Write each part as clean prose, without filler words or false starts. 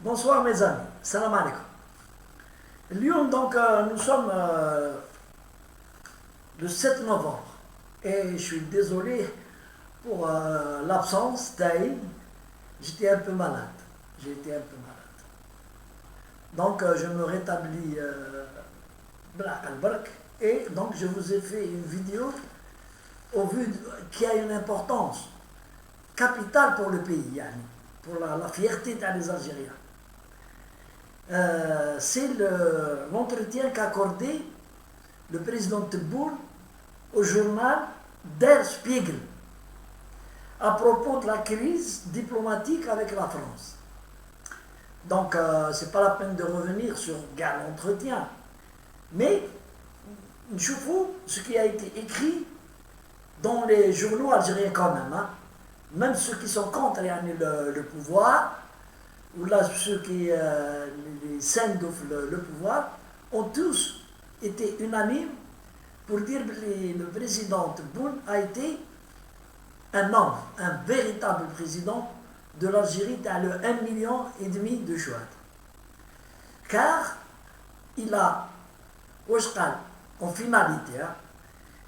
Bonsoir mes amis, salam alaikum. Lyon, donc nous sommes le 7 novembre et je suis désolé pour l'absence d'Aïd. J'étais un peu malade. J'ai été un peu malade. Donc je me rétablis et donc je vous ai fait une vidéo au vu qui a une importance capitale pour le pays, yani, pour la fierté des Algériens. C'est l'entretien qu'a accordé le président Tebboune au journal Der Spiegel à propos de la crise diplomatique avec la France. Donc, c'est pas la peine de revenir sur l'entretien. Mais, choufou, ce qui a été écrit dans les journaux algériens quand même, hein, même ceux qui sont contre le pouvoir, ou là ceux qui les scènes le pouvoir, ont tous été unanimes pour dire que le président Tebboune a été un homme, un véritable président de l'Algérie dans le 1,5 million de Chouad. Car il a, en finalité, hein,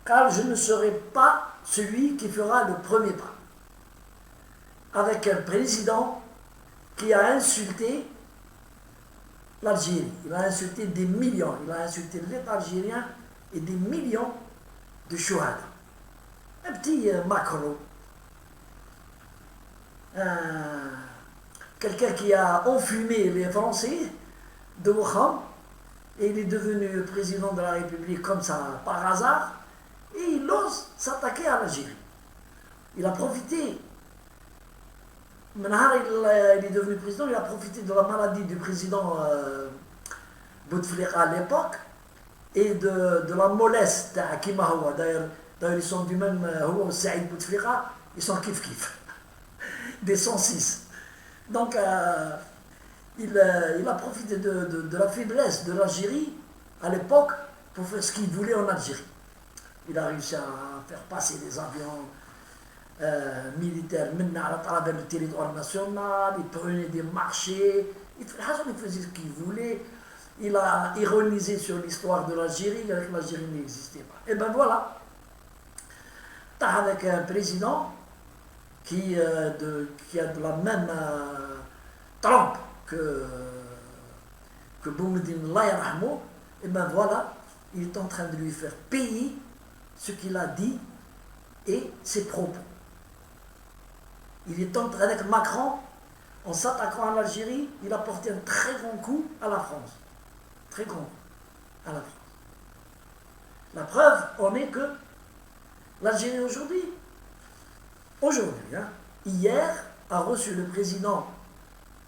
car je ne serai pas celui qui fera le premier pas. Avec un président qui a insulté l'Algérie. Il a insulté des millions, il a insulté l'État algérien et des millions de chouhada. Un petit Macron, quelqu'un qui a enfumé les Français de Wuhan, et il est devenu président de la République comme ça par hasard, et il ose s'attaquer à l'Algérie. Il a profité. Maintenant, il est devenu président, il a profité de la maladie du président Bouteflika à l'époque et de la mollesse d'Akima Hawa. D'ailleurs, ils sont du même Hawa Saïd Bouteflika, ils sont kiff-kiff, des 106. Donc, il a profité de la faiblesse de l'Algérie à l'époque pour faire ce qu'il voulait en Algérie. Il a réussi à faire passer des avions militaires à travers le territoire national, il prenait des marchés, il faisait ce qu'il voulait, il a ironisé sur l'histoire de l'Algérie, avec l'Algérie n'existait pas. Et ben voilà, tu as avec un président qui a de la même trempe que Boumediene Allah yarhamou, et ben voilà, il est en train de lui faire payer ce qu'il a dit et ses propos. Il est en train, avec Macron, en s'attaquant à l'Algérie, il a porté un très grand coup à la France. Très grand coup à la France. La preuve en est que l'Algérie aujourd'hui, hein, hier, a reçu le président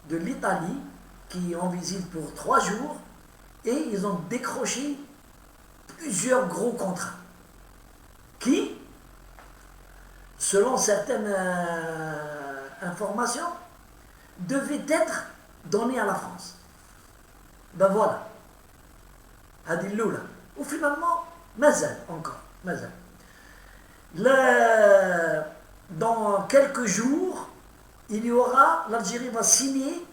de l'Italie, qui est en visite pour 3 jours, et ils ont décroché plusieurs gros contrats. Qui, selon certaines informations, devait être donné à la France. Ben voilà. Hadiloula. Ou finalement, mazal encore. Mazal. Dans quelques jours, l'Algérie va signer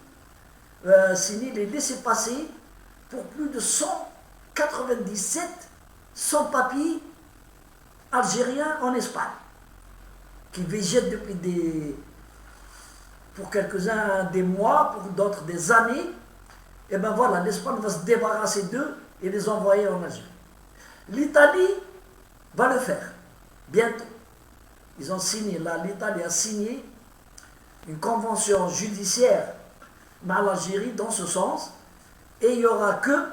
les laissez-passer pour plus de 197 sans-papiers algériens en Espagne, qui végètent depuis pour quelques-uns des mois, pour d'autres des années. Et ben voilà, l'Espagne va se débarrasser d'eux et les envoyer en Algérie. L'Italie va le faire bientôt. L'Italie a signé une convention judiciaire avec l'Algérie dans ce sens, et il n'y aura que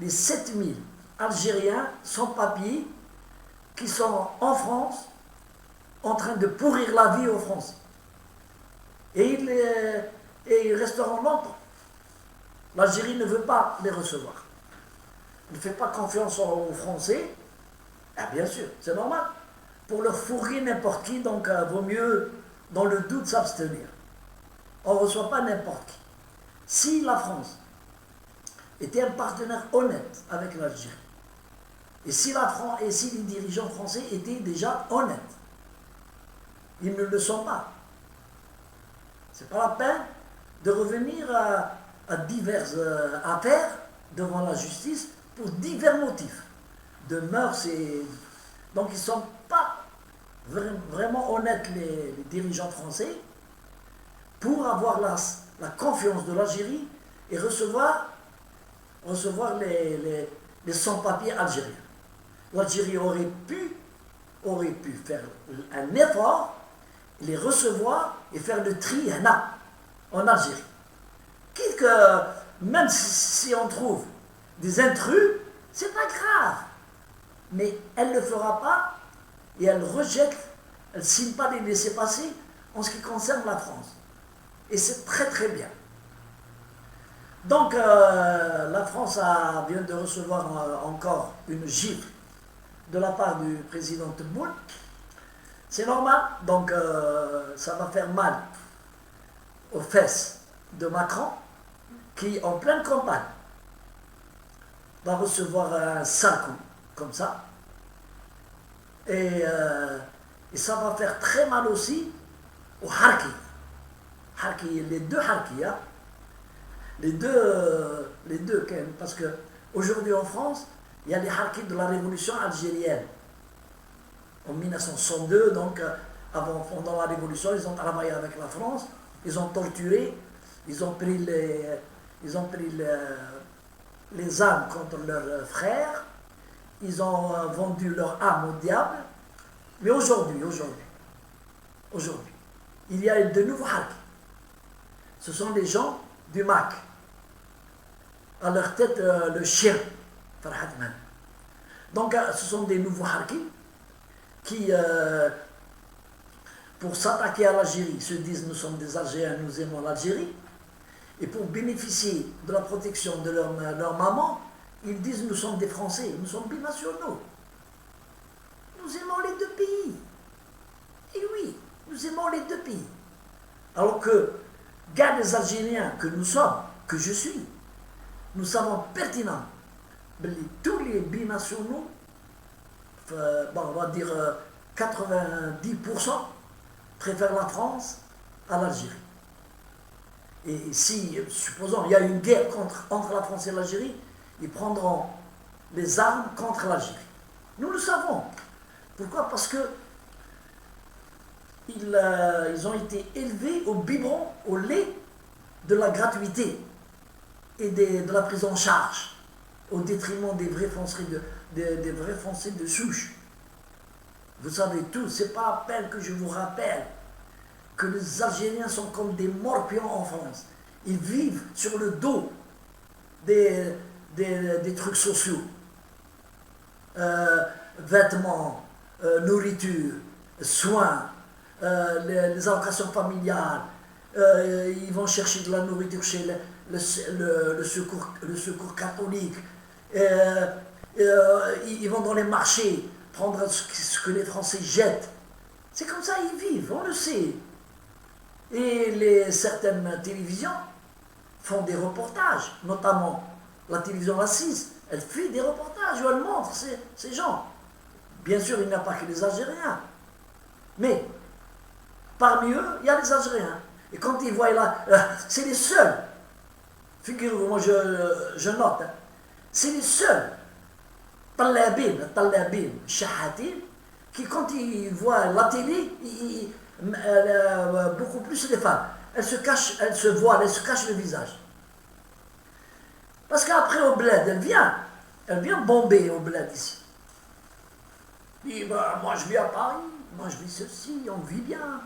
les 7000 Algériens sans papier qui sont en France en train de pourrir la vie aux Français. Et ils resteront longtemps. L'Algérie ne veut pas les recevoir. Elle ne fait pas confiance aux Français. Ah, bien sûr, c'est normal. Pour leur fourrer n'importe qui, donc vaut mieux, dans le doute, s'abstenir. On ne reçoit pas n'importe qui. Si la France était un partenaire honnête avec l'Algérie, et si les dirigeants français étaient déjà honnêtes, ils ne le sont pas. C'est pas la peine de revenir à diverses affaires devant la justice pour divers motifs de mœurs et... Donc ils ne sont pas vraiment honnêtes, les dirigeants français, pour avoir la confiance de l'Algérie et recevoir les sans-papiers algériens. L'Algérie aurait pu faire un effort, les recevoir et faire le tri en Algérie. Quitte que, même si on trouve des intrus, c'est pas grave. Mais elle ne le fera pas et elle rejette, elle ne signe pas les laissez-passer en ce qui concerne la France. Et c'est très très bien. Donc la France vient de recevoir encore une gifle de la part du président Tebboune. C'est normal, donc ça va faire mal aux fesses de Macron, qui en pleine campagne va recevoir un sale coup, comme ça. Et ça va faire très mal aussi aux Harki, les deux Harki, hein. Les deux, parce que aujourd'hui en France, il y a les Harkis de la révolution algérienne. En 1962, donc, pendant la révolution, ils ont travaillé avec la France, ils ont torturé, ils ont pris les armes contre leurs frères, ils ont vendu leur âme au diable. Mais aujourd'hui, il y a de nouveaux Harkis. Ce sont les gens du MAC. À leur tête, le chien, Farhad Man. Donc, ce sont des nouveaux Harkis qui, pour s'attaquer à l'Algérie, se disent nous sommes des Algériens, nous aimons l'Algérie. Et pour bénéficier de la protection de leur maman, ils disent nous sommes des Français, nous sommes binationaux. Nous aimons les deux pays. Et oui, nous aimons les deux pays. Alors que, gars des Algériens que nous sommes, que je suis, nous savons pertinemment que tous les binationaux, on va dire 90%, préfèrent la France à l'Algérie. Et si, supposons, il y a une guerre entre la France et l'Algérie, ils prendront les armes contre l'Algérie. Nous le savons. Pourquoi? Parce que ils ont été élevés au biberon, au lait de la gratuité et de la prise en charge, au détriment des vrais Français de souche. Vous savez tout, c'est pas à peine que je vous rappelle que les Algériens sont comme des morpions en France. Ils vivent sur le dos des trucs sociaux. Vêtements, nourriture, soins, les allocations familiales. Ils vont chercher de la nourriture chez le secours catholique. Ils vont dans les marchés prendre ce que les Français jettent. C'est comme ça ils vivent, on le sait. Et certaines télévisions font des reportages, notamment la télévision La 6, elle fait des reportages où elle montre ces gens. Bien sûr, il n'y a pas que les Algériens, mais parmi eux, il y a les Algériens. Et quand ils voient là, c'est les seuls, figurez-vous, moi je note, hein, c'est les seuls, Talabin, Shahatin, qui quand ils voient la télé, beaucoup plus les femmes, elles se cachent, elles se voilent, elles se cachent le visage. Parce qu'après au bled, elle vient bomber au bled ici. Et moi je vis à Paris, moi je vis ceci, on vit bien.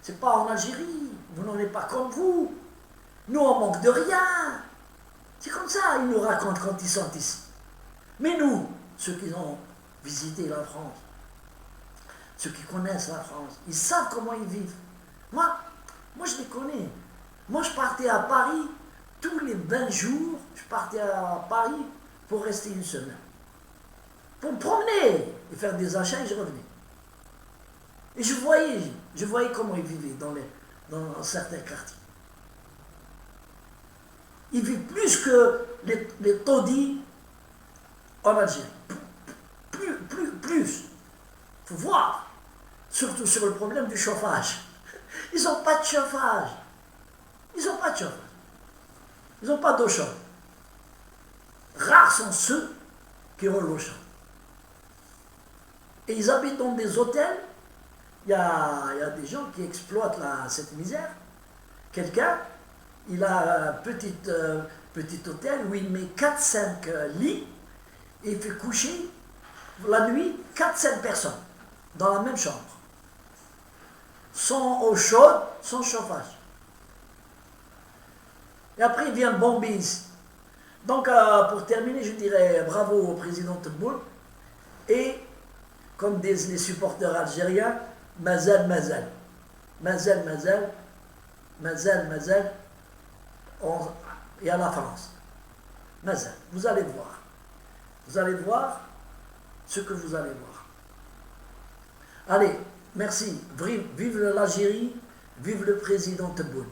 C'est pas en Algérie, vous n'en êtes pas comme vous. Nous on manque de rien. C'est comme ça, ils nous racontent quand ils sont ici. Mais nous, ceux qui ont visité la France, ceux qui connaissent la France, ils savent comment ils vivent. Moi je les connais. Moi je partais à Paris, tous les 20 jours, je partais à Paris pour rester une semaine. Pour me promener et faire des achats et je revenais. Et je voyais comment ils vivaient dans certains quartiers. Ils vivent plus que les taudis en Algérie. Plus. Il faut voir. Surtout sur le problème du chauffage. Ils n'ont pas de chauffage. Ils n'ont pas d'eau chaude. Rares sont ceux qui ont l'eau chaude. Et ils habitent dans des hôtels. Il y a des gens qui exploitent cette misère. Quelqu'un, il a un petit hôtel où il met 4-5 lits et il fait coucher la nuit 4-5 personnes dans la même chambre. Sans eau chaude, sans chauffage. Et après, il vient bomber ici. Donc, pour terminer, je dirais bravo au président Tebboune. Et, comme disent les supporters algériens, Mazal, Mazal. Mazal, Mazal. Mazal, Mazal. Et à la France. Mazal. Vous allez voir. Vous allez voir ce que vous allez voir. Allez, merci. Vive l'Algérie. Vive le président Tebboune.